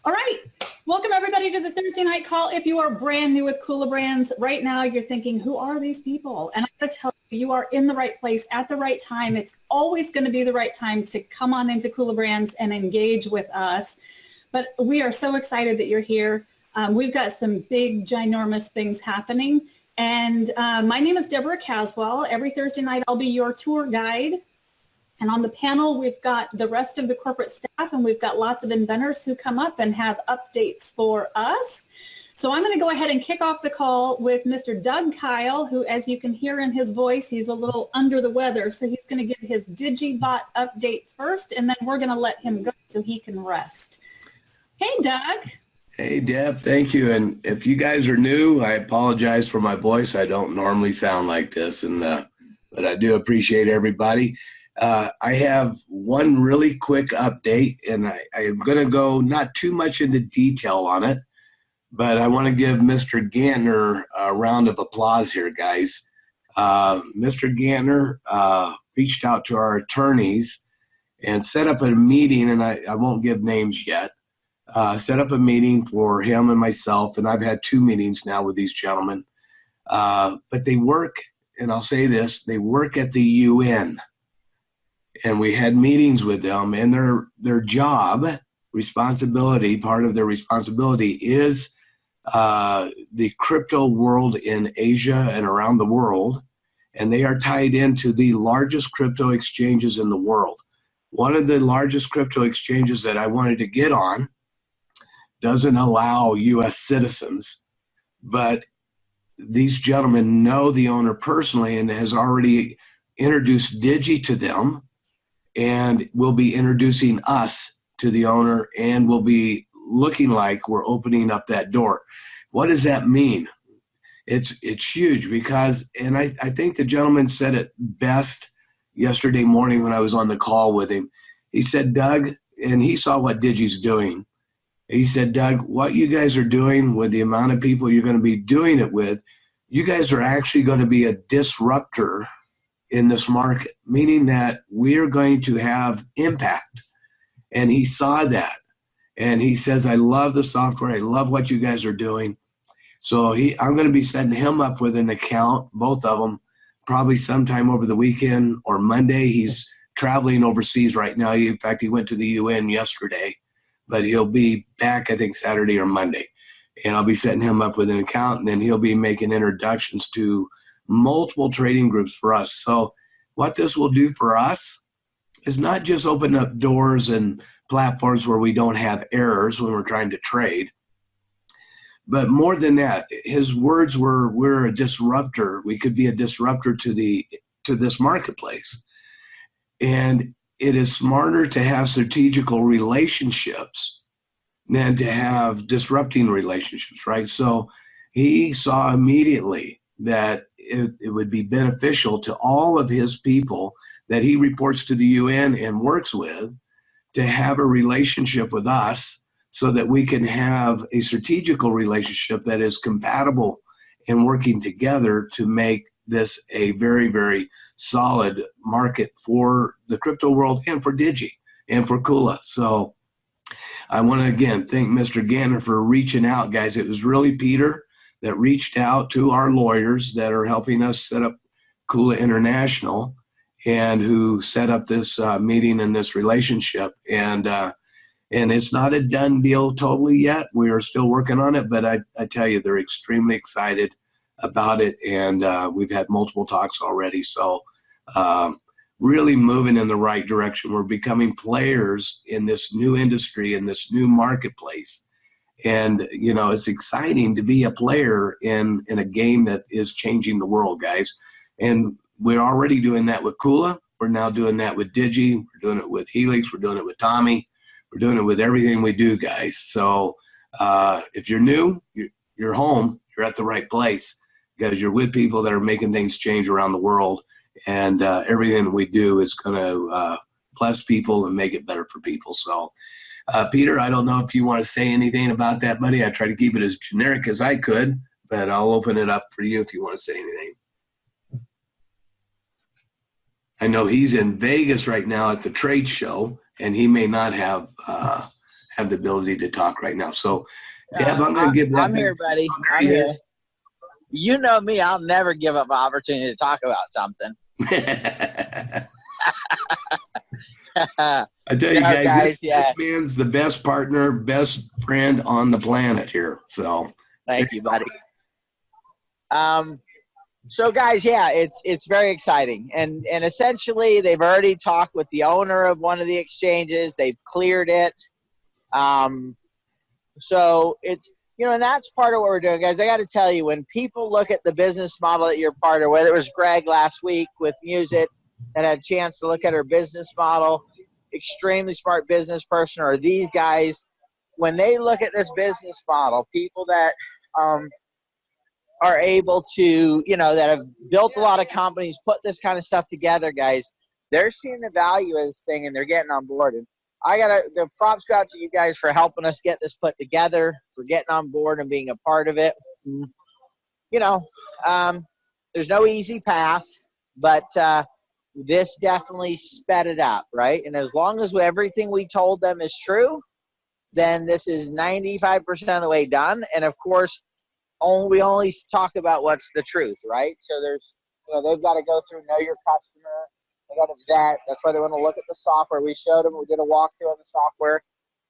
All right. Welcome everybody to the Thursday night call. If you are brand new with Kula Brands, right now you're thinking, who are these people? And I'm going to tell you, you are in the right place at the right time. It's always going to be the right time to come on into Kula Brands and engage with us. But we are so excited that you're here. We've got some big, ginormous things happening. And my name is Deborah Caswell. Every Thursday night, I'll be your tour guide. And on the panel, we've got the rest of the corporate staff, and we've got lots of inventors who come up and have updates for us. So I'm going to go ahead and kick off the call with Mr. Doug Kyle, who, as you can hear in his voice, he's a little under the weather. So he's going to give his DigieBot update first, and then we're going to let him go so he can rest. Hey, Doug. Hey, Deb, thank you. And if you guys are new, I apologize for my voice. I don't normally sound like this, but I do appreciate everybody. I have one really quick update, and I am going to go not too much into detail on it, but I want to give Mr. Gantner a round of applause here, guys. Mr. Gantner reached out to our attorneys and set up a meeting, and I won't give names yet, set up a meeting for him and myself, and I've had 2 meetings now with these gentlemen. But they work, and I'll say this, they work at the UN. And we had meetings with them, and their job, responsibility, part of their responsibility is the crypto world in Asia and around the world, and they are tied into the largest crypto exchanges in the world. One of the largest crypto exchanges that I wanted to get on doesn't allow U.S. citizens, but these gentlemen know the owner personally and has already introduced Digi to them, and we'll be introducing us to the owner, and we'll be looking like we're opening up that door. What does that mean? It's huge because, and I think the gentleman said it best yesterday morning when I was on the call with him. He said, Doug, and he saw what Digi's doing. He said, Doug, what you guys are doing with the amount of people you're going to be doing it with, you guys are actually going to be a disruptor in this market, meaning that we're going to have impact. And he saw that. And he says, I love the software. I love what you guys are doing. So I'm going to be setting him up with an account, both of them, probably sometime over the weekend or Monday. He's traveling overseas right now. In fact, he went to the UN yesterday, but he'll be back, I think, Saturday or Monday. And I'll be setting him up with an account, and then he'll be making introductions to multiple trading groups for us. So what this will do for us is not just open up doors and platforms where we don't have errors when we're trying to trade, but more than that, his words were, we're a disruptor. We could be a disruptor to this marketplace. And it is smarter to have strategical relationships than to have disrupting relationships, right? So he saw immediately that it would be beneficial to all of his people that he reports to the UN and works with to have a relationship with us so that we can have a strategical relationship that is compatible and working together to make this a very, very solid market for the crypto world and for Digi and for Kula. So I want to, again, thank Mr. Gantner for reaching out, guys. It was really Peter that reached out to our lawyers that are helping us set up Kula International and who set up this meeting and this relationship. And it's not a done deal totally yet. We are still working on it, but I tell you, they're extremely excited about it. And we've had multiple talks already. So really moving in the right direction. We're becoming players in this new industry, in this new marketplace. And, you know, it's exciting to be a player in a game that is changing the world, guys. And we're already doing that with Kula. We're now doing that with Digi. We're doing it with Helix. We're doing it with Tommy. We're doing it with everything we do, guys. So if you're new, you're home. You're at the right place because you're with people that are making things change around the world. And everything we do is going to bless people and make it better for people. So Peter, I don't know if you want to say anything about that, buddy. I try to keep it as generic as I could, but I'll open it up for you if you want to say anything. I know he's in Vegas right now at the trade show, and he may not have have the ability to talk right now. So, Deb, I'm going to give that. I'm here, buddy. I'm here. You know me. I'll never give up an opportunity to talk about something. I tell you guys, this man's the best partner, best friend on the planet here. So thank you, buddy. So guys, yeah, it's very exciting. And essentially they've already talked with the owner of one of the exchanges. They've cleared it. So it's, you know, and that's part of what we're doing, guys. I got to tell you, when people look at the business model that you're part of, whether it was Greg last week with Music that had a chance to look at her business model, extremely smart business person, or these guys, when they look at this business model, people that are able to, you know, that have built a lot of companies, put this kind of stuff together, guys, they're seeing the value of this thing and they're getting on board. And I gotta, the props go out to you guys for helping us get this put together, for getting on board and being a part of it. You know, there's no easy path, but this definitely sped it up, right? And as long as everything we told them is true, then this is 95% of the way done. And of course, we only talk about what's the truth, right? So there's, you know, they've got to go through know your customer. They got to vet. That's why they want to look at the software. We showed them. We did a walkthrough of the software.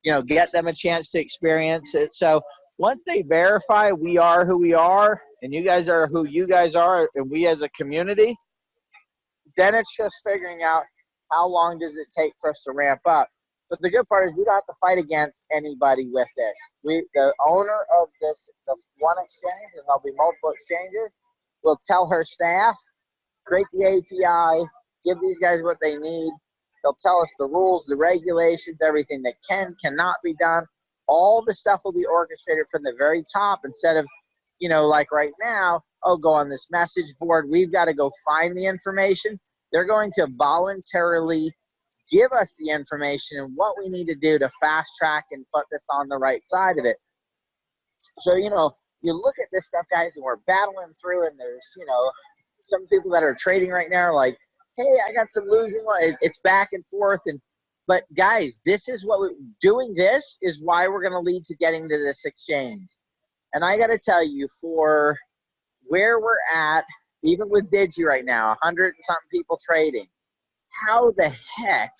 You know, get them a chance to experience it. So once they verify we are who we are, and you guys are who you guys are, and we as a community, then it's just figuring out how long does it take for us to ramp up. But the good part is we don't have to fight against anybody with this. The owner of this, the one exchange, and there'll be multiple exchanges, will tell her staff, create the API, give these guys what they need. They'll tell us the rules, the regulations, everything that cannot be done. All the stuff will be orchestrated from the very top instead of, you know, like right now, oh, go on this message board. We've got to go find the information. They're going to voluntarily give us the information and what we need to do to fast track and put this on the right side of it. So, you know, you look at this stuff, guys, and we're battling through, and there's, you know, some people that are trading right now are like, hey, I got some losing. It's back and forth. But guys, this is what doing this is why we're going to lead to getting to this exchange. And I got to tell you, for where we're at, even with Digi right now, 100 and something people trading, how the heck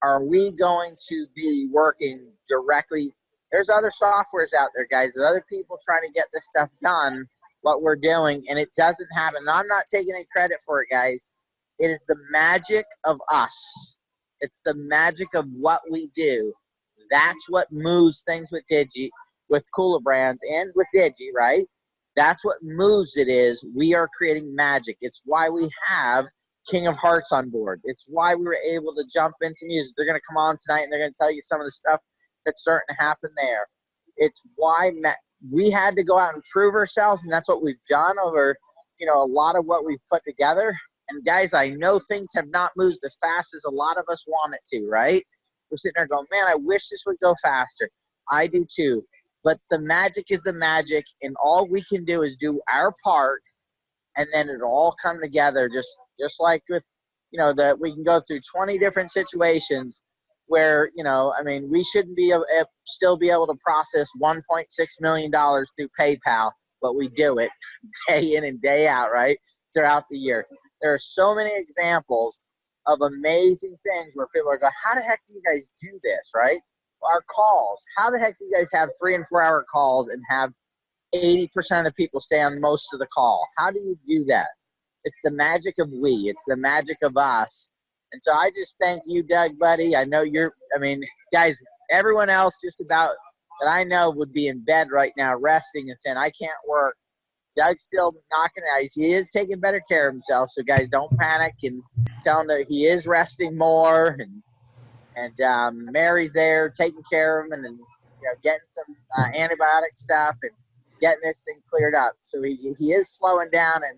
are we going to be working directly? There's other softwares out there, guys. There's other people trying to get this stuff done, what we're doing, and it doesn't happen. And I'm not taking any credit for it, guys. It is the magic of us. It's the magic of what we do. That's what moves things with Digi, with Cooler Brands, and with Digi, right? That's what moves it is. We are creating magic. It's why we have King of Hearts on board. It's why we were able to jump into music. They're going to come on tonight and they're going to tell you some of the stuff that's starting to happen there. It's why we had to go out and prove ourselves, and that's what we've done over, you know, a lot of what we've put together. And guys, I know things have not moved as fast as a lot of us want it to, right? We're sitting there going, man, I wish this would go faster. I do too. But the magic is the magic, and all we can do is do our part, and then it'll all come together just like with, you know, that we can go through 20 different situations where, you know, I mean, we shouldn't be still be able to process $1.6 million through PayPal, but we do it day in and day out, right, throughout the year. There are so many examples of amazing things where people are going, how the heck do you guys do this, right? Our calls, how the heck do you guys have 3 and 4 hour calls and have 80% of the people stay on most of the call? How do you do that? It's the magic of we. It's the magic of us. And so I just thank you, Doug, buddy. I know guys, everyone else just about that I know would be in bed right now resting and saying, I can't work. Doug's still knocking it out. He is taking better care of himself. So, guys, don't panic, and tell him that he is resting more. And Mary's there taking care of him, and you know, getting some antibiotic stuff and getting this thing cleared up. So he is slowing down, and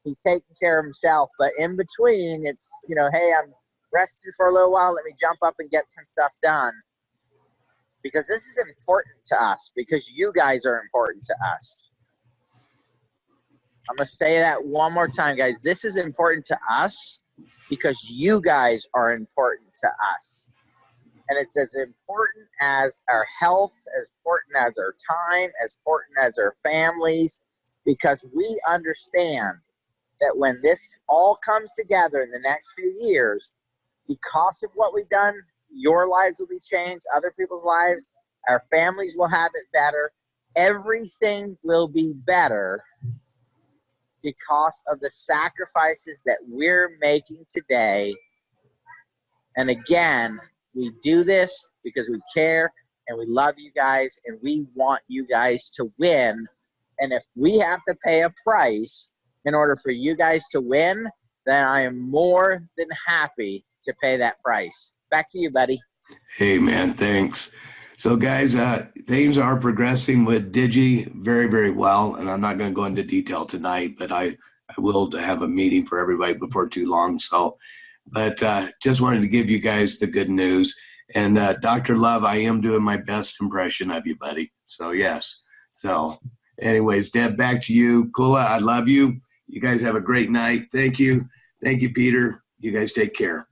he's taking care of himself. But in between, it's, you know, hey, I'm resting for a little while. Let me jump up and get some stuff done. Because this is important to us, because you guys are important to us. I'm going to say that one more time, guys. This is important to us because you guys are important to us. And it's as important as our health, as important as our time, as important as our families, because we understand that when this all comes together in the next few years, because of what we've done, your lives will be changed, other people's lives, our families will have it better. Everything will be better because of the sacrifices that we're making today. And again, we do this because we care and we love you guys and we want you guys to win. And if we have to pay a price in order for you guys to win, then I am more than happy to pay that price. Back to you, buddy. Hey, man, thanks. So, guys, things are progressing with Digi very, very well. And I'm not going to go into detail tonight, but I will have a meeting for everybody before too long. So, but just wanted to give you guys the good news. And Dr. Love, I am doing my best impression of you, buddy. So, yes. So, anyways, Deb, back to you. Kula, I love you. You guys have a great night. Thank you. Thank you, Peter. You guys take care.